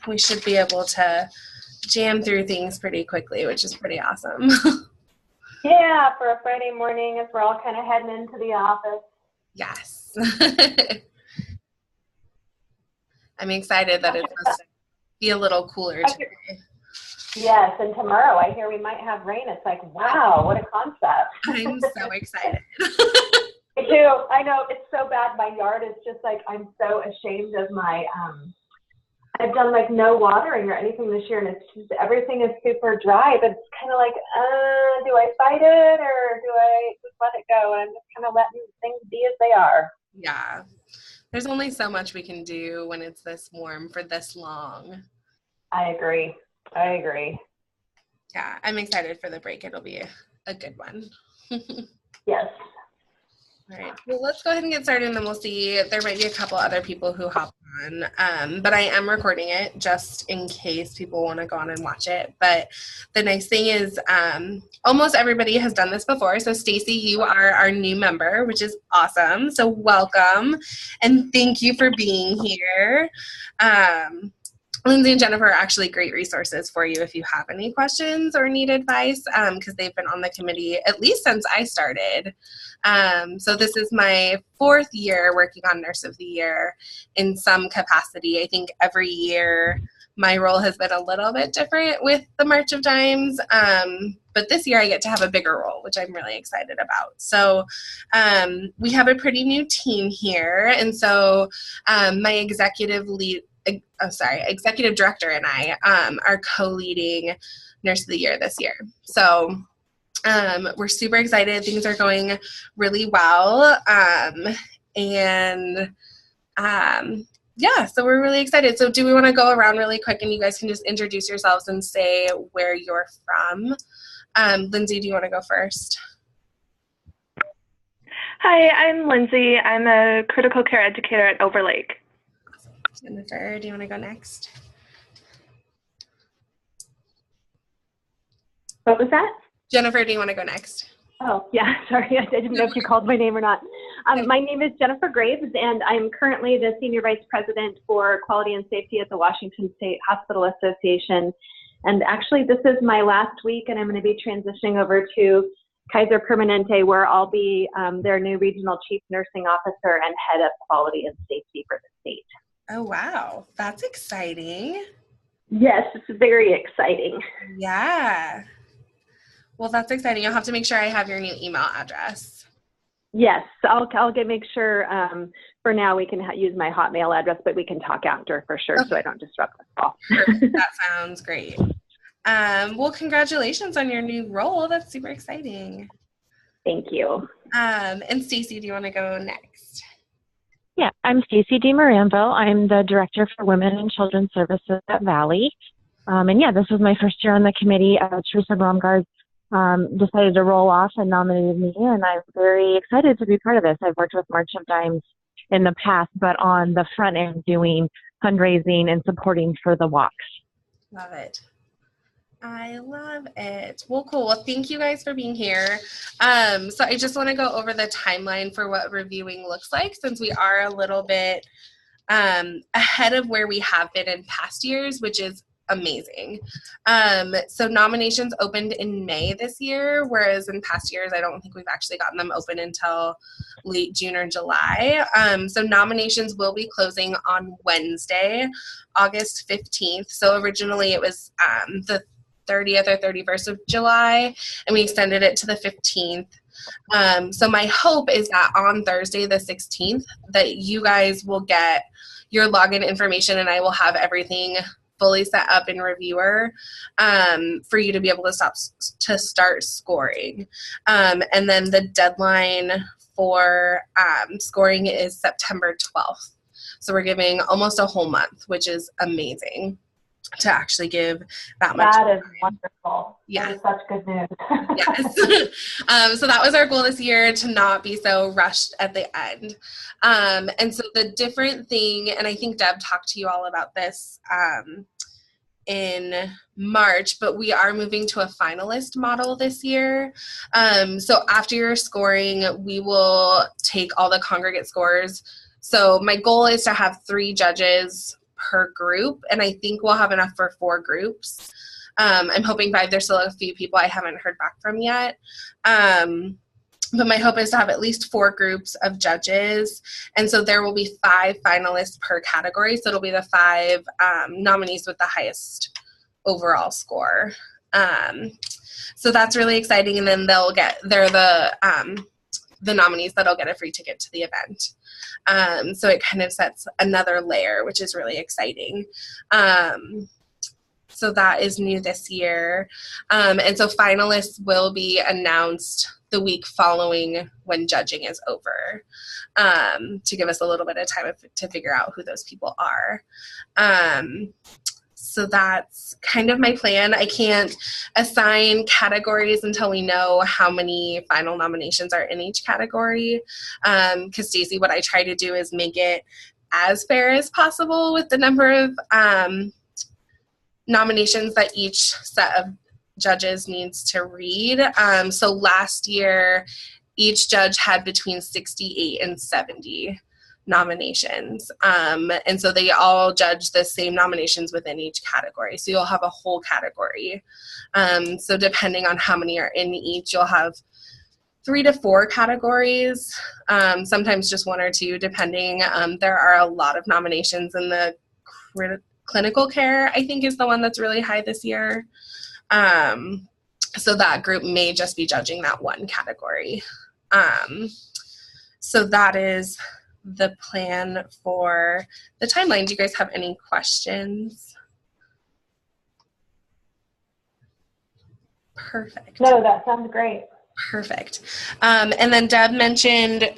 we should be able to jam through things pretty quickly, which is pretty awesome. Yeah, for a Friday morning as we're all kind of heading into the office. Yes. I'm excited that it's supposed to be a little cooler today. Yes, and tomorrow I hear we might have rain. It's like, wow, what a concept. I'm so excited. Me too. I know, it's so bad. My yard is just like, I'm so ashamed of my, I've done like no watering or anything this year, and it's just, everything is super dry, but it's kind of like, do I fight it or do I just let it go? And I'm just kind of letting things be as they are. Yeah. There's only so much we can do when it's this warm for this long. I agree. Yeah, I'm excited for the break. It'll be a good one. Yes. All right. Well, let's go ahead and get started, and then we'll see. There might be a couple other people who hop on, but I am recording it just in case people want to go on and watch it. But the nice thing is almost everybody has done this before. So Stacy, you are our new member, which is awesome. So welcome, and thank you for being here. Lindsay and Jennifer are actually great resources for you if you have any questions or need advice, because they've been on the committee at least since I started. So this is my 4th year working on Nurse of the Year in some capacity. I think every year my role has been a little bit different with the March of Dimes, but this year I get to have a bigger role, which I'm really excited about. So we have a pretty new team here, and so my executive director and I are co-leading Nurse of the Year this year. So we're super excited. Things are going really well. Yeah, so we're really excited. So do we want to go around really quick and you guys can just introduce yourselves and say where you're from? Lindsay, do you want to go first? Hi, I'm Lindsay. I'm a critical care educator at Overlake. Jennifer, do you want to go next? What was that? Jennifer, do you want to go next? Oh, yeah, sorry. I didn't know if you called my name or not. My name is Jennifer Graves, and I'm currently the Senior Vice President for Quality and Safety at the Washington State Hospital Association. And actually, this is my last week, and I'm going to be transitioning over to Kaiser Permanente, where I'll be their new Regional Chief Nursing Officer and Head of Quality and Safety for the state. Oh, wow. That's exciting. Yes, it's very exciting. Yeah. Well, that's exciting. You'll have to make sure I have your new email address. Yes, I'll make sure for now we can use my Hotmail address, but we can talk after for sure, okay, so I don't disrupt the call. Perfect. That sounds great. Well, congratulations on your new role. That's super exciting. Thank you. And Stacy, do you want to go next? Yeah, I'm Stacy DiMaranzo. I'm the Director for Women and Children's Services at Valley. And yeah, this was my first year on the committee. Teresa Bromgard decided to roll off and nominated me, and I'm very excited to be part of this. I've worked with March of Dimes in the past, but on the front end doing fundraising and supporting for the walks. Love it. I love it. Well, cool. Well, thank you guys for being here. So I just want to go over the timeline for what reviewing looks like, since we are a little bit ahead of where we have been in past years, which is amazing. So nominations opened in May this year, whereas in past years, I don't think we've actually gotten them open until late June or July. So nominations will be closing on Wednesday, August 15th. So originally it was the 30th or 31st of July, and we extended it to the 15th. So my hope is that on Thursday, the 16th, that you guys will get your login information, and I will have everything fully set up in Reviewer for you to be able to start scoring. And then the deadline for scoring is September 12th. So we're giving almost a whole month, which is amazing to actually give that much time. That is wonderful. Yeah. That is such good news. Yes. So that was our goal this year, to not be so rushed at the end. And so the different thing, and I think Deb talked to you all about this in March, but we are moving to a finalist model this year. So after your scoring, we will take all the congregate scores. So my goal is to have 3 judges per group, and I think we'll have enough for 4 groups. I'm hoping 5. There's still a few people I haven't heard back from yet. But my hope is to have at least 4 groups of judges. And so there will be 5 finalists per category. So it'll be the 5 nominees with the highest overall score. So that's really exciting. And then they're the nominees that'll get a free ticket to the event. So it kind of sets another layer, which is really exciting. So that is new this year. And so finalists will be announced the week following when judging is over, to give us a little bit of time to figure out who those people are. So that's kind of my plan. I can't assign categories until we know how many final nominations are in each category. Because Stacey, what I try to do is make it as fair as possible with the number of nominations that each set of judges needs to read. So last year, each judge had between 68 and 70 nominations. And so they all judge the same nominations within each category. So you'll have a whole category. So depending on how many are in each, you'll have 3 to 4 categories, sometimes just 1 or 2, depending. There are a lot of nominations in the clinical care, I think, is the one that's really high this year. So that group may just be judging that one category. So that is the plan for the timeline. Do you guys have any questions? Perfect. No, that sounds great. Perfect. And then Deb mentioned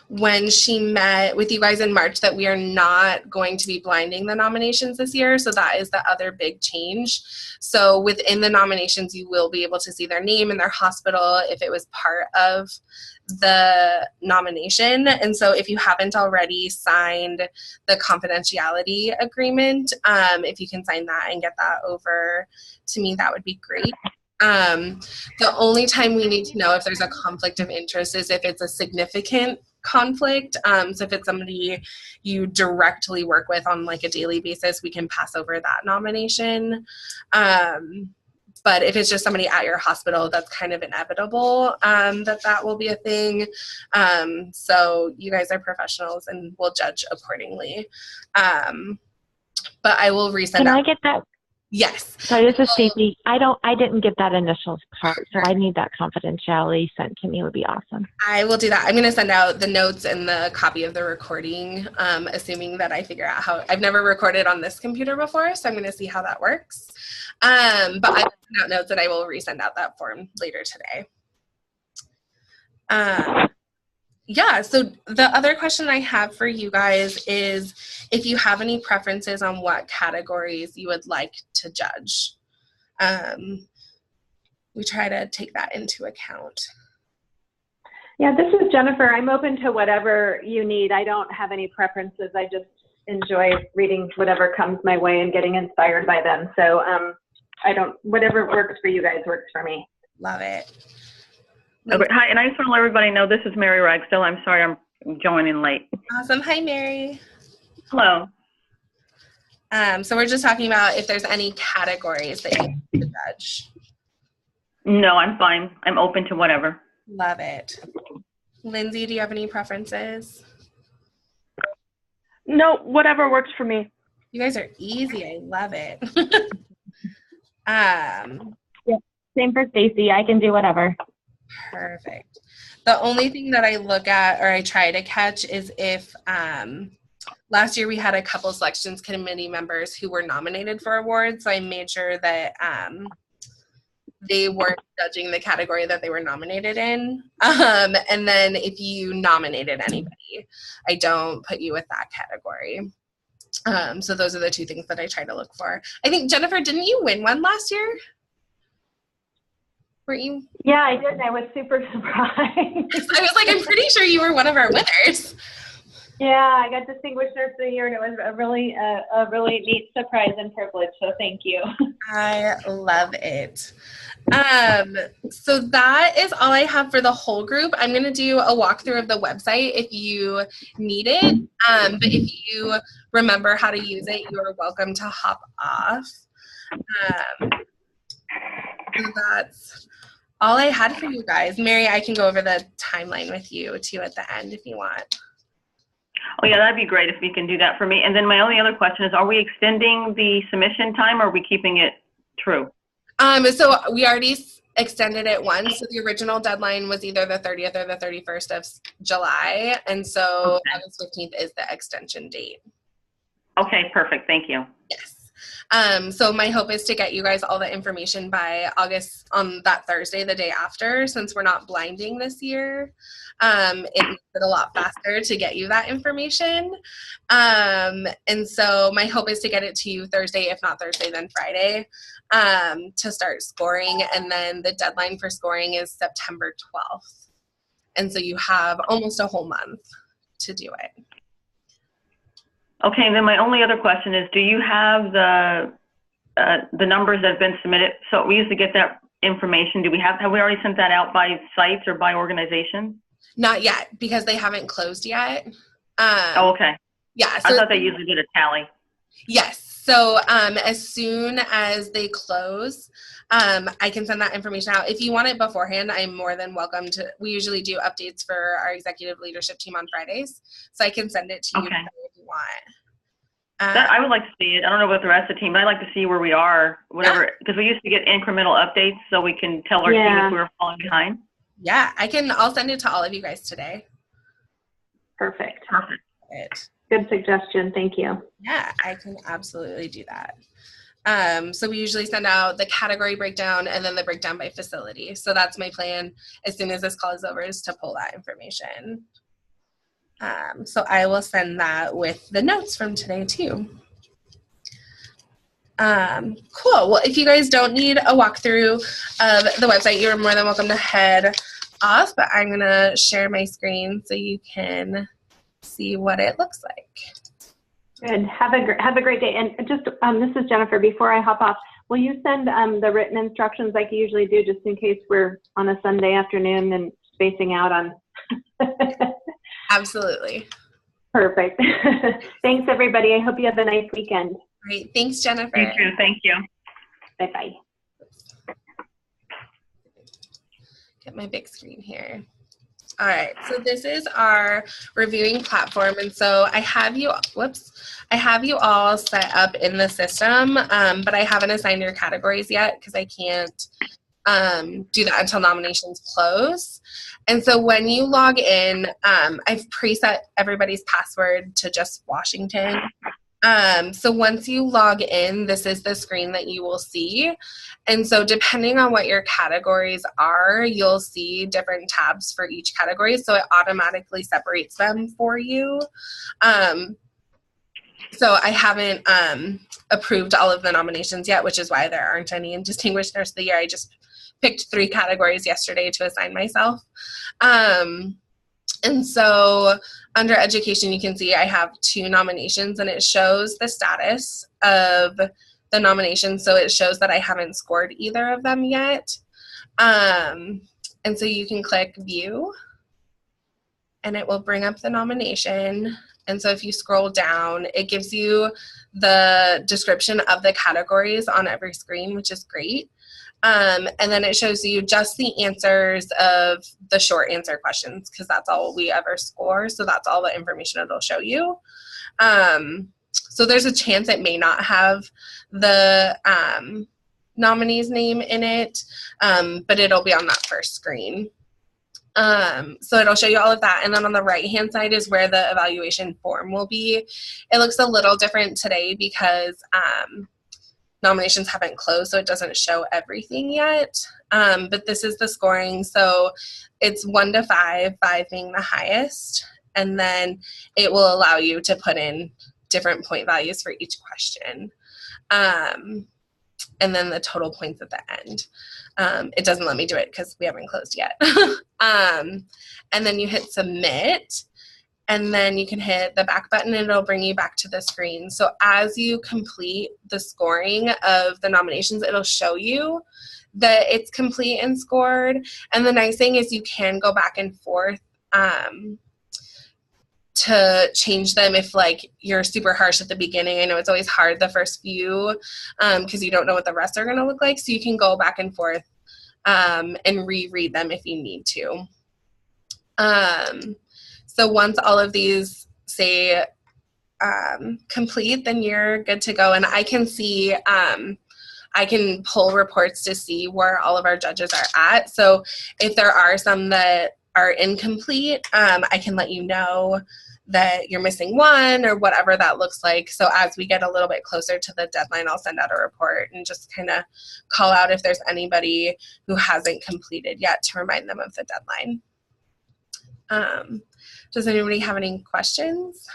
when she met with you guys in March that we are not going to be blinding the nominations this year. So that is the other big change. So within the nominations, you will be able to see their name and their hospital if it was part of the nomination. And so if you haven't already signed the confidentiality agreement, if you can sign that and get that over to me, that would be great. The only time we need to know if there's a conflict of interest is if it's a significant conflict. So if it's somebody you directly work with on like a daily basis, we can pass over that nomination. But if it's just somebody at your hospital, that's kind of inevitable that will be a thing. So you guys are professionals and we'll judge accordingly. But I will resend Can out. I get that? Yes. Sorry, this is Stacey. I didn't get that initial part, so I need that confidentiality sent to me. Would be awesome. I will do that. I'm going to send out the notes and the copy of the recording, assuming that I figure out how. I've never recorded on this computer before, so I'm going to see how that works. But I will send out notes and I will resend out that form later today. Yeah, so the other question I have for you guys is if you have any preferences on what categories you would like to judge. We try to take that into account. Yeah, this is Jennifer. I'm open to whatever you need. I don't have any preferences. I just enjoy reading whatever comes my way and getting inspired by them. So whatever works for you guys works for me. Love it. Okay. Hi, and I just want to let everybody know this is Mary Ragsdale. I'm sorry I'm joining late. Awesome. Hi, Mary. Hello. So we're just talking about if there's any categories that you need to judge. No, I'm fine. I'm open to whatever. Love it. Lindsay, do you have any preferences? No, whatever works for me. You guys are easy. I love it. Same for Stacey. I can do whatever. Perfect. The only thing that I look at or I try to catch is if last year we had a couple selections committee members who were nominated for awards. So I made sure that they weren't judging the category that they were nominated in. And then if you nominated anybody, I don't put you with that category. So those are the 2 things that I try to look for. I think, Jennifer, didn't you win one last year? Weren't you? Yeah, I did. I was super surprised. I was like, I'm pretty sure you were one of our winners. Yeah, I got Distinguished Nurse of the Year, and it was a really neat surprise and privilege. So thank you. I love it. So that is all I have for the whole group. I'm going to do a walkthrough of the website if you need it. But if you remember how to use it, you are welcome to hop off. So that's all I had for you guys. Mary, I can go over the timeline with you too at the end if you want. Oh yeah, that'd be great if you can do that for me. And then my only other question is, are we extending the submission time or are we keeping it true? So we already extended it once. So the original deadline was either the 30th or the 31st of July. And so Okay. August 15th is the extension date. Okay, perfect. Thank you. Yes. So my hope is to get you guys all the information by August on that Thursday, the day after, since we're not blinding this year. It makes it a lot faster to get you that information. And so my hope is to get it to you Thursday, if not Thursday, then Friday, to start scoring. And then the deadline for scoring is September 12th. And so you have almost a whole month to do it. Okay, and then my only other question is, do you have the numbers that have been submitted? So we used to get that information. Have we already sent that out by sites or by organization? Not yet, because they haven't closed yet. Oh, okay. Yeah. So I thought they usually did a tally. Yes. So as soon as they close, I can send that information out. If you want it beforehand, I'm more than welcome to. We usually do updates for our executive leadership team on Fridays, so I can send it to you Okay. if you want. I would like to see it. I don't know about the rest of the team, but I'd like to see where we are, whatever, because we used to get incremental updates so we can tell our team if we were falling behind. Yeah, I'll send it to all of you guys today. Perfect. It. Good suggestion. Thank you. Yeah, I can absolutely do that. So we usually send out the category breakdown and then the breakdown by facility. So that's my plan as soon as this call is over, is to pull that information. So I will send that with the notes from today too. Cool. Well, if you guys don't need a walkthrough of the website, you're more than welcome to head off, but I'm gonna share my screen so you can see what it looks like. Good. Have a great day. And just this is Jennifer. Before I hop off, will you send the written instructions like you usually do, just in case we're on a Sunday afternoon and spacing out on? Absolutely. Perfect. Thanks, everybody. I hope you have a nice weekend. Great. Thanks, Jennifer. You too. Thank you. Bye-bye. Get my big screen here. All right, so this is our reviewing platform, and so I have you all set up in the system, but I haven't assigned your categories yet because I can't do that until nominations close. And so when you log in, I've preset everybody's password to just Washington. So once you log in, this is the screen that you will see. And so depending on what your categories are, you'll see different tabs for each category. So it automatically separates them for you. So I haven't approved all of the nominations yet, which is why there aren't any in Distinguished Nurse of the Year. I just picked 3 categories yesterday to assign myself. And so under education, you can see I have 2 nominations, and it shows the status of the nomination. So it shows that I haven't scored either of them yet. And so you can click view and it will bring up the nomination. And so if you scroll down, it gives you the description of the categories on every screen, which is great. And then it shows you just the answers of the short answer questions, because that's all we ever score. So that's all the information it'll show you. So there's a chance it may not have the nominee's name in it, but it'll be on that first screen. So it'll show you all of that. And then on the right-hand side is where the evaluation form will be. It looks a little different today because nominations haven't closed, so it doesn't show everything yet. But this is the scoring. So it's 1 to 5, 5 being the highest. And then it will allow you to put in different point values for each question. And then the total points at the end. It doesn't let me do it because we haven't closed yet. And then you hit submit. and then you can hit the back button and it'll bring you back to the screen. So as you complete the scoring of the nominations, it'll show you that it's complete and scored. And the nice thing is you can go back and forth to change them if like you're super harsh at the beginning. I know it's always hard the first few because you don't know what the rest are going to look like. So you can go back and forth and reread them if you need to. So once all of these say complete, then you're good to go. And I can see, I can pull reports to see where all of our judges are at. So if there are some that are incomplete, I can let you know that you're missing one or whatever that looks like. So as we get a little bit closer to the deadline, I'll send out a report and just kind of call out if there's anybody who hasn't completed yet to remind them of the deadline. Does anybody have any questions?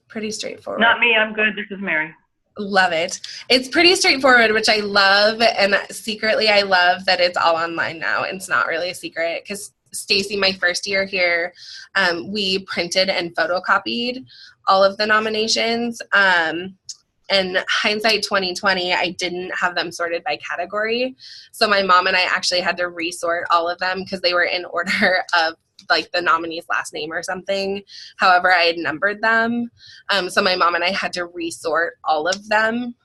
Pretty straightforward. Not me, I'm good. This is Mary. Love it. It's pretty straightforward, which I love, and secretly I love that it's all online now. It's not really a secret because Stacy, my first year here, we printed and photocopied all of the nominations. And hindsight 2020, I didn't have them sorted by category. So my mom and I actually had to resort all of them because they were in order of like the nominee's last name or something. However, I had numbered them. So my mom and I had to resort all of them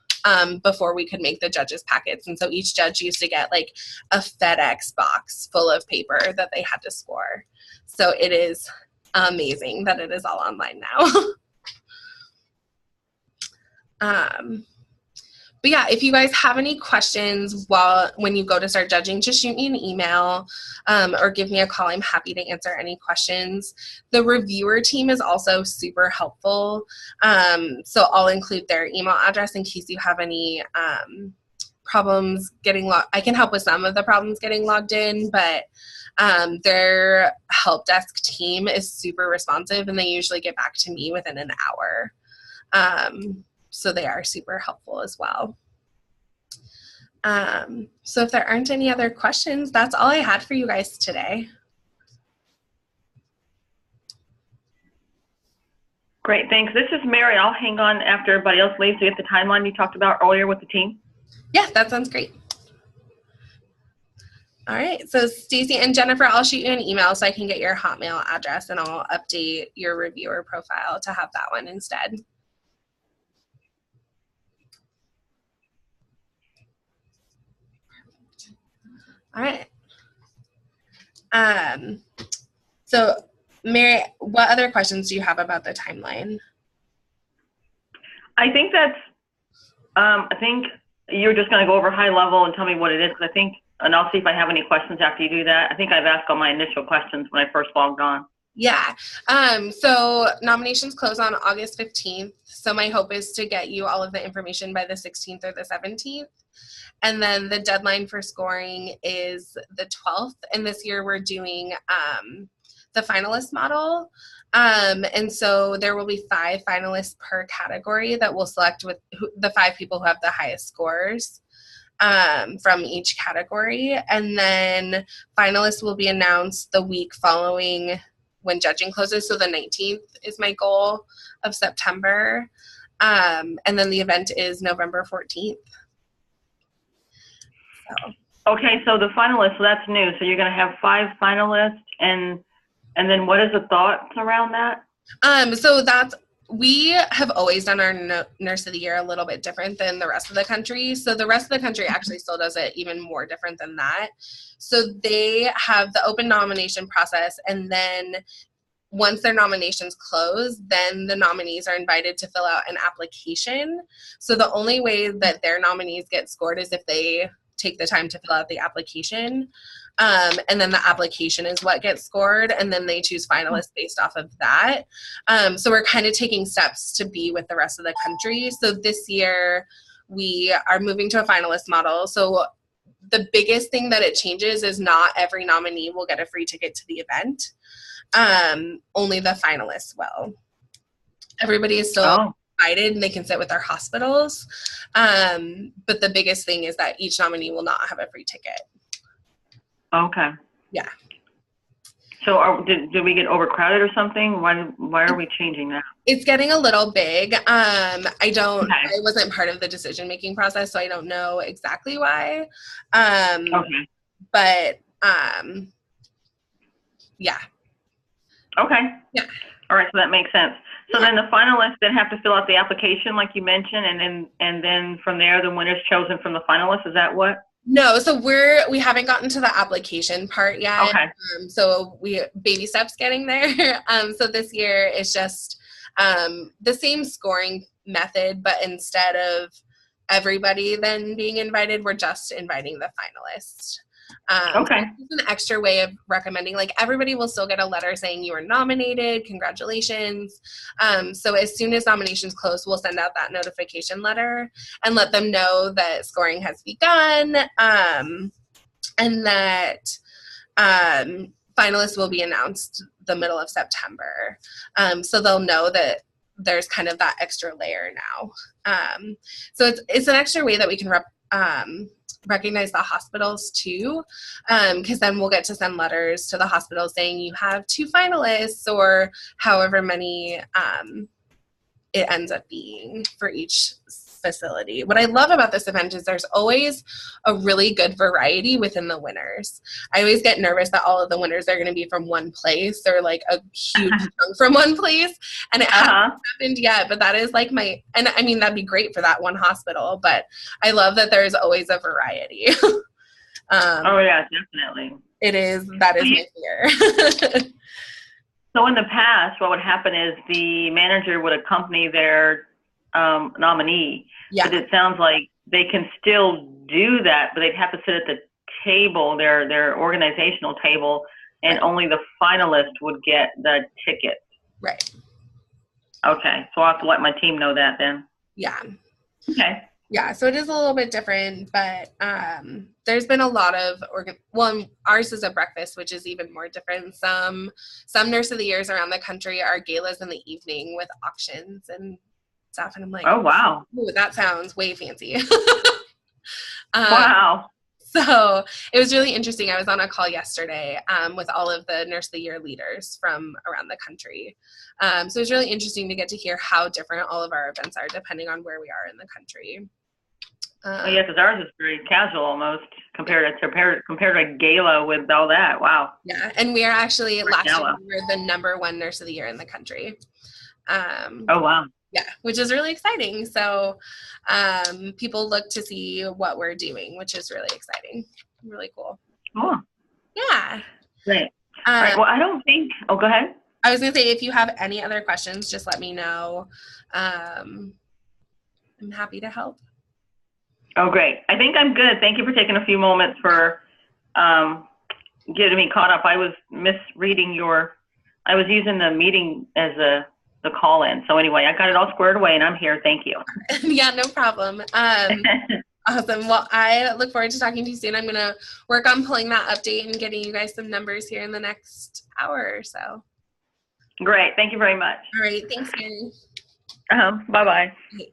before we could make the judges' packets. And so each judge used to get like a FedEx box full of paper that they had to score. So it is amazing that it is all online now. But yeah, if you guys have any questions when you go to start judging, just shoot me an email or give me a call. I'm happy to answer any questions. The reviewer team is also super helpful. So I'll include their email address in case you have any problems getting logged. I can help with some of the problems getting logged in, but their help desk team is super responsive and they usually get back to me within an hour. So they are super helpful as well. So if there aren't any other questions, that's all I had for you guys today. Great, thanks. This is Mary. I'll hang on after everybody else leaves to get the timeline you talked about earlier with the team. Yeah, that sounds great. All right, so Stacy and Jennifer, I'll shoot you an email so I can get your Hotmail address and I'll update your reviewer profile to have that one instead. All right. So Mary, what other questions do you have about the timeline? I think that's, I think you're just going to go over high level and tell me what it is. Cause I think, and I'll see if I have any questions after you do that. I think I've asked all my initial questions when I first logged on. Yeah. So nominations close on August 15th. So my hope is to get you all of the information by the 16th or the 17th. And then the deadline for scoring is the 12th. And this year we're doing the finalist model. And so there will be 5 finalists per category that will select with the 5 people who have the highest scores from each category. And then finalists will be announced the week following when judging closes. So the 19th is my goal of September. And then the event is November 14th. So. Okay, so the finalists, so that's new. So you're going to have 5 finalists, and then what is the thoughts around that? So we have always done our Nurse of the Year a little bit different than the rest of the country. So the rest of the country actually still does it even more different than that. So they have the open nomination process, and then once their nominations close, then the nominees are invited to fill out an application. So the only way that their nominees get scored is if they take the time to fill out the application. And then the application is what gets scored, and then they choose finalists based off of that. So we're kind of taking steps to be with the rest of the country. So this year we are moving to a finalist model. So the biggest thing that it changes is not every nominee will get a free ticket to the event. Only the finalists will. Everybody is still invited and they can sit with their hospitals. But the biggest thing is that each nominee will not have a free ticket. Okay. Yeah. So did we get overcrowded or something? Why are we changing that? It's getting a little big. I Okay. wasn't part of the decision-making process, so I don't know exactly why. Okay. But, yeah. Okay. Yeah. All right, so that makes sense. So then the finalists then have to fill out the application like you mentioned, and then from there the winner's chosen from the finalists. Is that what? No, so we haven't gotten to the application part yet. Okay. So baby steps getting there. So this year is just the same scoring method, but instead of everybody then being invited, we're just inviting the finalists. Okay. So it's an extra way of recommending, like everybody will still get a letter saying you were nominated, congratulations. So as soon as nominations close, we'll send out that notification letter and let them know that scoring has begun, and that finalists will be announced the middle of September. So they'll know that there's kind of that extra layer now. So it's an extra way that we can recognize the hospitals too, because then we'll get to send letters to the hospitals saying you have 2 finalists or however many it ends up being for each facility. What I love about this event is there's always a really good variety within the winners. I always get nervous that all of the winners are going to be from one place or like a huge chunk from one place, and it hasn't happened yet, but that is like and I mean that'd be great for that one hospital, but I love that there's always a variety. Oh yeah, definitely. That is my fear. So in the past, what would happen is the manager would accompany their nominee. Yeah. But it sounds like they can still do that, but they'd have to sit at the table, their organizational table, and only the finalist would get the ticket. Right. Okay, so I'll have to let my team know that then. Yeah. Okay. Yeah, so it is a little bit different, but there's been a lot of ours is a breakfast, which is even more different. Some Nurse of the Years around the country are galas in the evening with auctions and stuff, and I'm like, oh wow, ooh, that sounds way fancy. Wow. So it was really interesting. I was on a call yesterday with all of the Nurse of the Year leaders from around the country. So it was really interesting to get to hear how different all of our events are depending on where we are in the country. Yeah, because ours is very casual almost compared to a gala with all that. Wow. Yeah, and we are actually last year we were the #1 Nurse of the Year in the country. Oh wow. Yeah, which is really exciting. So people look to see what we're doing, which is really exciting. Really cool. Cool. Yeah. Great. All right. Well, I don't think. Oh, go ahead. I was gonna say if you have any other questions, just let me know. I'm happy to help. Oh, great. I think I'm good. Thank you for taking a few moments for getting me caught up. I was misreading I was using the meeting as the call-in. So anyway, I got it all squared away and I'm here. Thank you. Yeah, no problem. Awesome. Well, I look forward to talking to you soon. I'm going to work on pulling that update and getting you guys some numbers here in the next hour or so. Great. Thank you very much. All right. Thanks, Mary. Bye-bye. Okay.